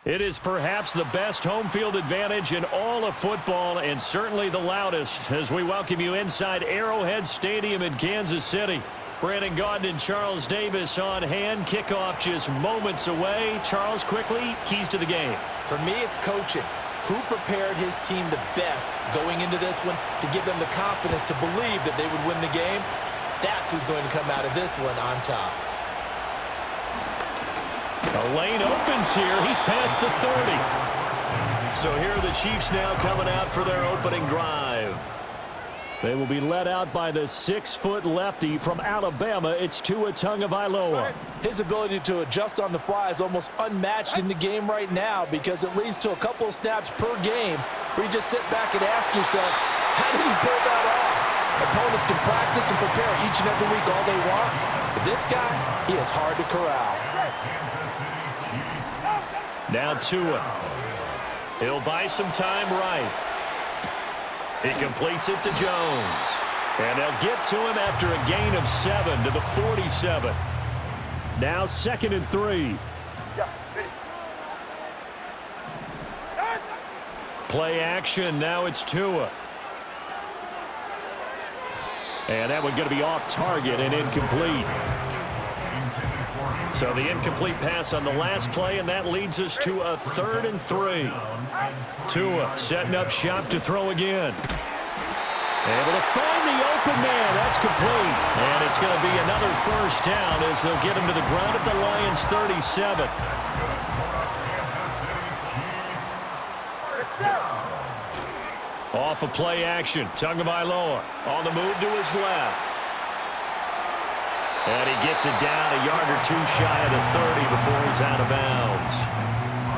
It is perhaps the best home field advantage in all of football and certainly the loudest as we welcome you inside Arrowhead Stadium in Kansas City. Brandon Gaudin and Charles Davis on hand. Kickoff just moments away. Charles, quickly, keys to the game. For me, it's coaching. Who prepared his team the best going into this one to give them the confidence to believe that they would win the game? That's who's going to come out of this one on top. The lane opens here. He's past the 30. So here are the Chiefs now coming out for their opening drive. They will be led out by the 6-foot lefty from Alabama. It's Tua Tagovailoa. His ability to adjust on the fly is almost unmatched in the game right now because it leads to a couple of snaps per game where you just sit back and ask yourself, how did he pull that off? Opponents can practice and prepare each and every week all they want. But this guy, he is hard to corral. Now Tua. He'll buy some time right. He completes it to Jones. And they'll get to him after a gain of 7 to the 47. Now 2nd and 3. Play action. Now it's Tua. And that one going to be off target and incomplete. So the incomplete pass on the last play, and that leads us to a 3rd and 3. Tua setting up shop to throw again. Able to find the open man. That's complete. And it's going to be another first down as they'll get him to the ground at the Lions' 37. Off of play action. Tagovailoa on the move to his left. And he gets it down a yard or two shy of the 30 before he's out of bounds.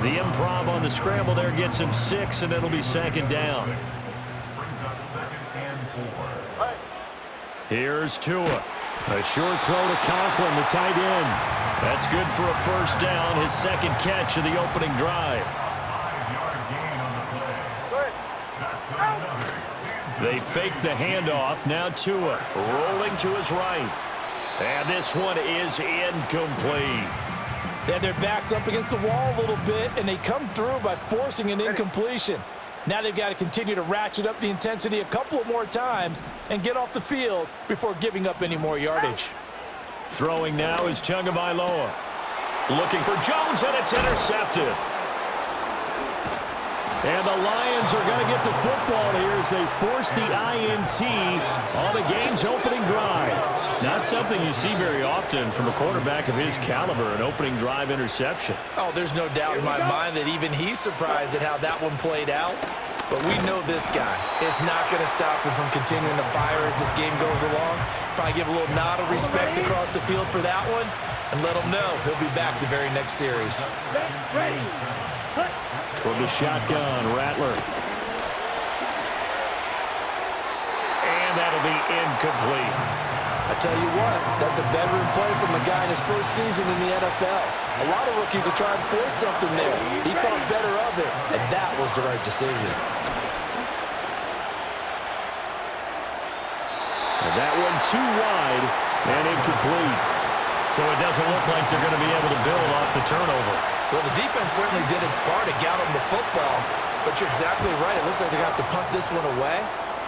The improv on the scramble there gets him 6, and it'll be 2nd down. Here's Tua. A short throw to Conklin, the tight end. That's good for a first down, his 2nd catch of the opening drive. They fake the handoff. Now Tua rolling to his right. And this one is incomplete. They had their backs up against the wall a little bit, and they come through by forcing an incompletion. Now they've got to continue to ratchet up the intensity a couple of more times and get off the field before giving up any more yardage. Throwing now is Tagovailoa. Looking for Jones, and it's intercepted. And the Lions are going to get the football here as they force the INT on the game's opening drive. Not something you see very often from a quarterback of his caliber, an opening drive interception. Oh, there's no doubt in my mind that even he's surprised at how that one played out. But we know this guy is not going to stop him from continuing to fire as this game goes along. Probably give a little nod of respect across the field for that one and let him know he'll be back the very next series. From the shotgun, Rattler. And that'll be incomplete. I tell you what, that's a veteran play from a guy in his first season in the NFL. A lot of rookies are trying to force something there. He thought better of it, and that was the right decision. And that one too wide and incomplete. So it doesn't look like they're going to be able to build off the turnover. Well, the defense certainly did its part to get them the football, but you're exactly right. It looks like they're going to have to punt this one away.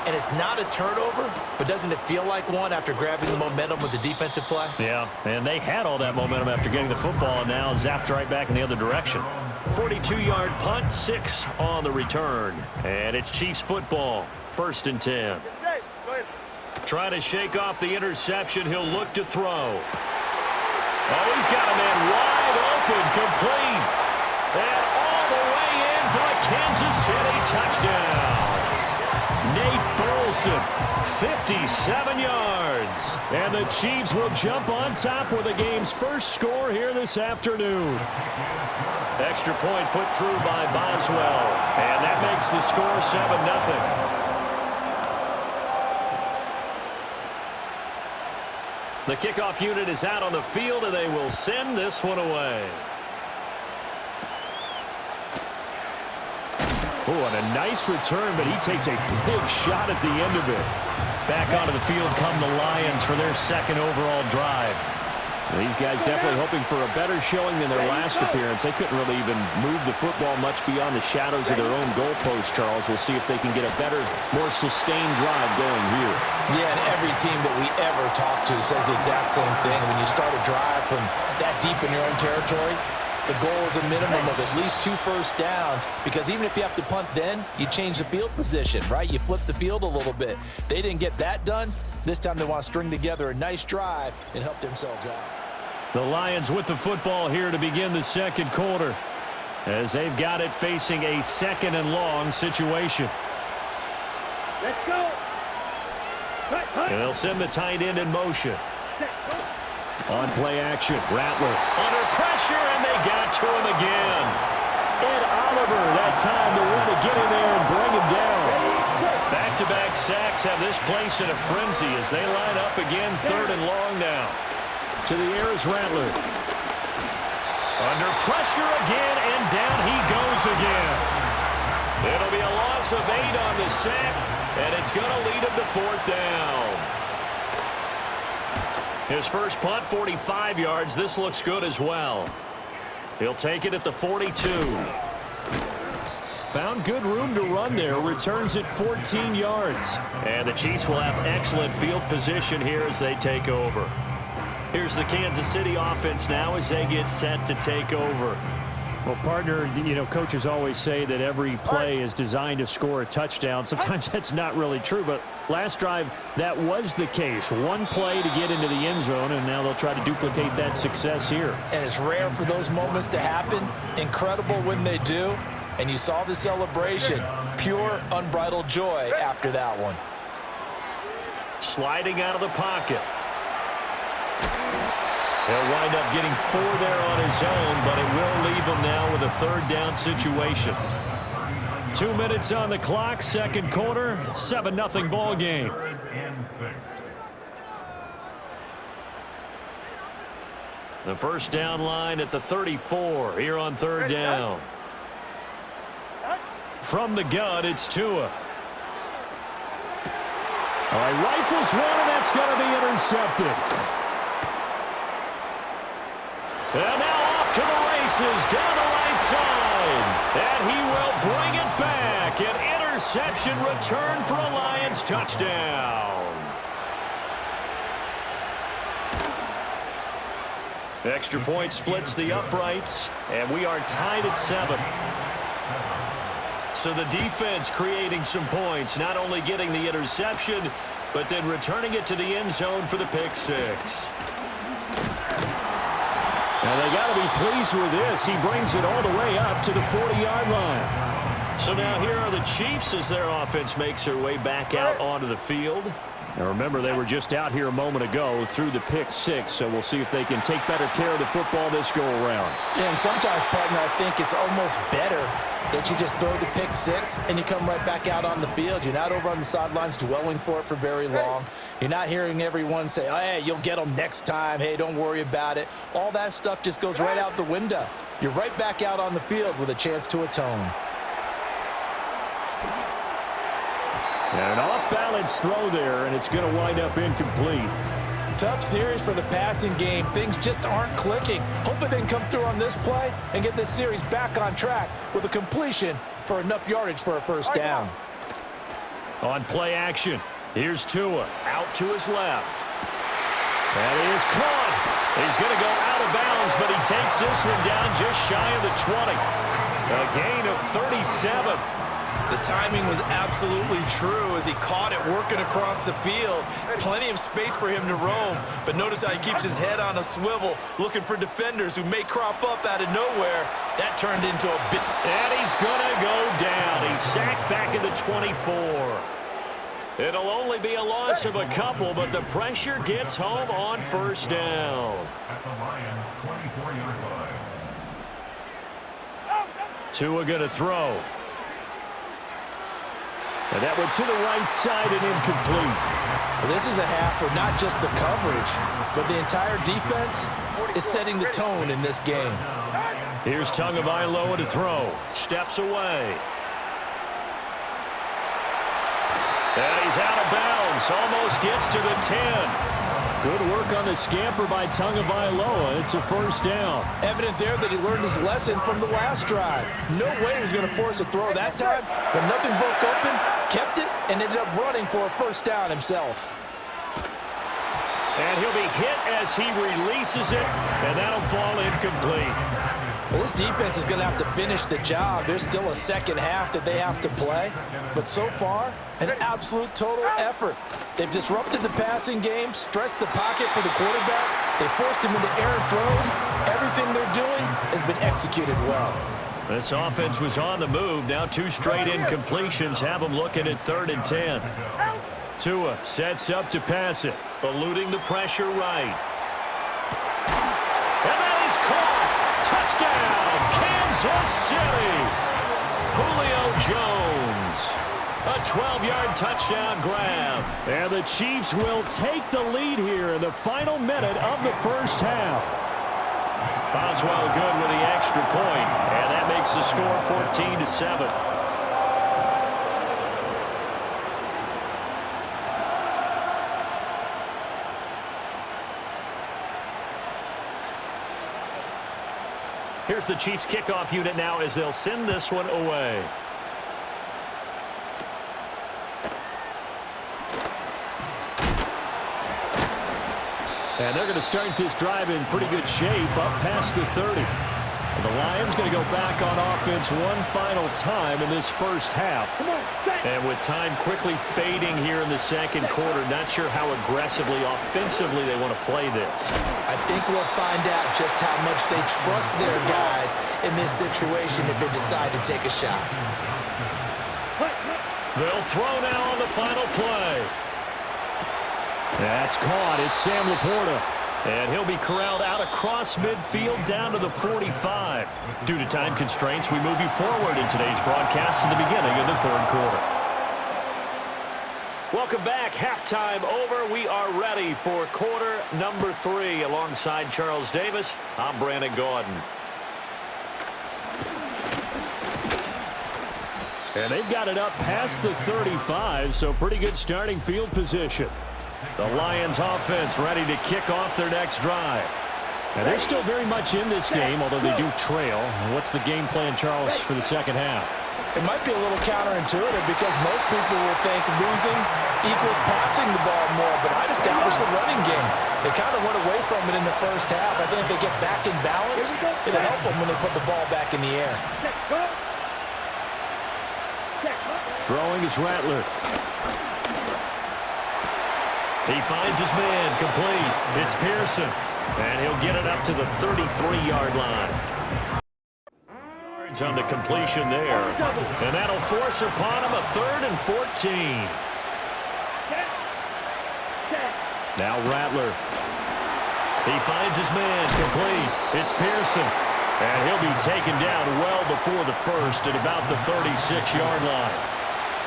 And it's not a turnover, but doesn't it feel like one after grabbing the momentum with the defensive play? Yeah, and they had all that momentum after getting the football and now zapped right back in the other direction. 42-yard punt, 6 on the return. And it's Chiefs football, 1st and 10. Trying to shake off the interception. He'll look to throw. Oh, he's got a man wide open, complete. And all the way in for a Kansas City touchdown. Nate Burleson, 57 yards. And the Chiefs will jump on top with the game's first score here this afternoon. Extra point put through by Boswell. And that makes the score 7-0. The kickoff unit is out on the field, and they will send this one away. Oh, and a nice return, but he takes a big shot at the end of it. Back onto the field come the Lions for their 2nd overall drive. These guys definitely hoping for a better showing than their last appearance. They couldn't really even move the football much beyond the shadows of their own goalpost, Charles. We'll see if they can get a better, more sustained drive going here. Yeah, and every team that we ever talk to says the exact same thing. When you start a drive from that deep in your own territory, the goal is a minimum of at least 2 first downs, because even if you have to punt then, you change the field position, right? You flip the field a little bit. They didn't get that done. This time they want to string together a nice drive and help themselves out. The Lions with the football here to begin the second quarter, as they've got it facing a 2nd and long situation. Let's go. And they'll send the tight end in motion. On play action, Rattler under pressure, and they got to him again. Ed Oliver that time to want to get in there and bring him down. Back-to-back sacks have this place in a frenzy as they line up again, 3rd and long now. To the air is Rattler. Under pressure again, and down he goes again. It'll be a loss of 8 on the sack, and it's going to lead him to 4th down. His first punt, 45 yards. This looks good as well. He'll take it at the 42. Found good room to run there. Returns at 14 yards. And the Chiefs will have excellent field position here as they take over. Here's the Kansas City offense now as they get set to take over. Well, partner, you know, coaches always say that every play is designed to score a touchdown. Sometimes that's not really true, but last drive, that was the case. One play to get into the end zone, and now they'll try to duplicate that success here. And it's rare for those moments to happen. Incredible when they do. And you saw the celebration. Pure, unbridled joy after that one. Sliding out of the pocket. He'll wind up getting 4 there on his own, but it will leave him now with a 3rd down situation. 2 minutes on the clock, 2nd quarter, 7-0 ball game. The first down line at the 34 here on 3rd down. From the gun, it's Tua. All right, rifles one, and that's going to be intercepted. And now off to the races down the right side. And he will bring it back. An interception return for a Lions touchdown. Extra point splits the uprights, and we are tied at 7. So the defense creating some points, not only getting the interception, but then returning it to the end zone for the pick 6. And they got to be pleased with this. He brings it all the way up to the 40-yard line. So now here are the Chiefs as their offense makes their way back out onto the field. Now remember, they were just out here a moment ago through the pick 6, so we'll see if they can take better care of the football this go-around. Yeah, and sometimes, partner, I think it's almost better that you just throw the pick 6 and you come right back out on the field. You're not over on the sidelines dwelling for it for very long. You're not hearing everyone say, oh, hey, you'll get them next time. Hey, don't worry about it. All that stuff just goes right out the window. You're right back out on the field with a chance to atone. And an off-balance throw there, and it's going to wind up incomplete. Tough series for the passing game. Things just aren't clicking. Hopefully they can come through on this play and get this series back on track with a completion for enough yardage for a first down. On play action, here's Tua out to his left. That is caught. He's going to go out of bounds, but he takes this one down just shy of the 20. A gain of 37. The timing was absolutely true as he caught it working across the field. Plenty of space for him to roam, but notice how he keeps his head on a swivel looking for defenders who may crop up out of nowhere. That turned into a bit. And he's going to go down. He's sacked back at the 24. It'll only be a loss of a couple, but the pressure gets home on first down. At the Lions' 24-yard line. Tua going to throw. And that went to the right side and incomplete. Well, this is a half where not just the coverage, but the entire defense is setting the tone in this game. Here's Tagovailoa to throw. Steps away. And he's out of bounds. Almost gets to the 10. Good work on the scamper by Tagovailoa. It's a first down. Evident there that he learned his lesson from the last drive. No way he was going to force a throw that time. When nothing broke open, kept it, and ended up running for a first down himself. And he'll be hit as he releases it, and that'll fall incomplete. Well, this defense is going to have to finish the job. There's still a second half that they have to play. But so far, an absolute total effort. They've disrupted the passing game, stressed the pocket for the quarterback. They forced him into errant throws. Everything they're doing has been executed well. This offense was on the move. Now 2 straight incompletions have them looking at 3rd and 10. Tua sets up to pass it, eluding the pressure right. And that is caught. Touchdown, Kansas City. Julio Jones. A 12-yard touchdown grab. And the Chiefs will take the lead here in the final minute of the first half. Boswell good with the extra point, and that makes the score 14-7. Here's the Chiefs kickoff unit now as they'll send this one away. And they're going to start this drive in pretty good shape up past the 30. And the Lions going to go back on offense one final time in this first half. And with time quickly fading here in the second quarter, not sure how aggressively, offensively they want to play this. I think we'll find out just how much they trust their guys in this situation if they decide to take a shot. They'll throw now on the final play. That's caught. It's Sam Laporta. And he'll be corralled out across midfield down to the 45. Due to time constraints, we move you forward in today's broadcast to the beginning of the 3rd quarter. Welcome back. Halftime over. We are ready for quarter number 3. Alongside Charles Davis, I'm Brandon Gordon. And they've got it up past the 35, so pretty good starting field position. The Lions offense ready to kick off their next drive. And they're still very much in this game, although they do trail. What's the game plan, Charles, for the second half? It might be a little counterintuitive because most people will think losing equals passing the ball more, but I'd establish the running game. They kind of went away from it in the first half. I think if they get back in balance, it'll help them when they put the ball back in the air. Throwing is Rattler. He finds his man, complete. It's Pearson, and he'll get it up to the 33-yard line. On the completion there, and that'll force upon him a 3rd and 14. Now Rattler. He finds his man, complete. It's Pearson, and he'll be taken down well before the first at about the 36-yard line.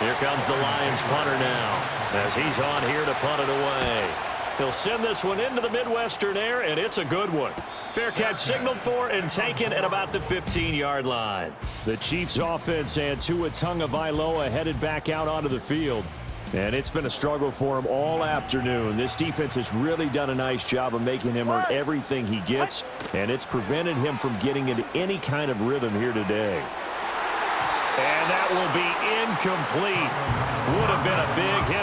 Here comes the Lions punter now as he's on here to punt it away. He'll send this one into the Midwestern air, and it's a good one. Fair catch signaled for and taken at about the 15-yard line. The Chiefs offense and Tua Tagovailoa headed back out onto the field. And it's been a struggle for him all afternoon. This defense has really done a nice job of making him earn everything he gets, and it's prevented him from getting into any kind of rhythm here today. And that will be incomplete. Would have been a big hit.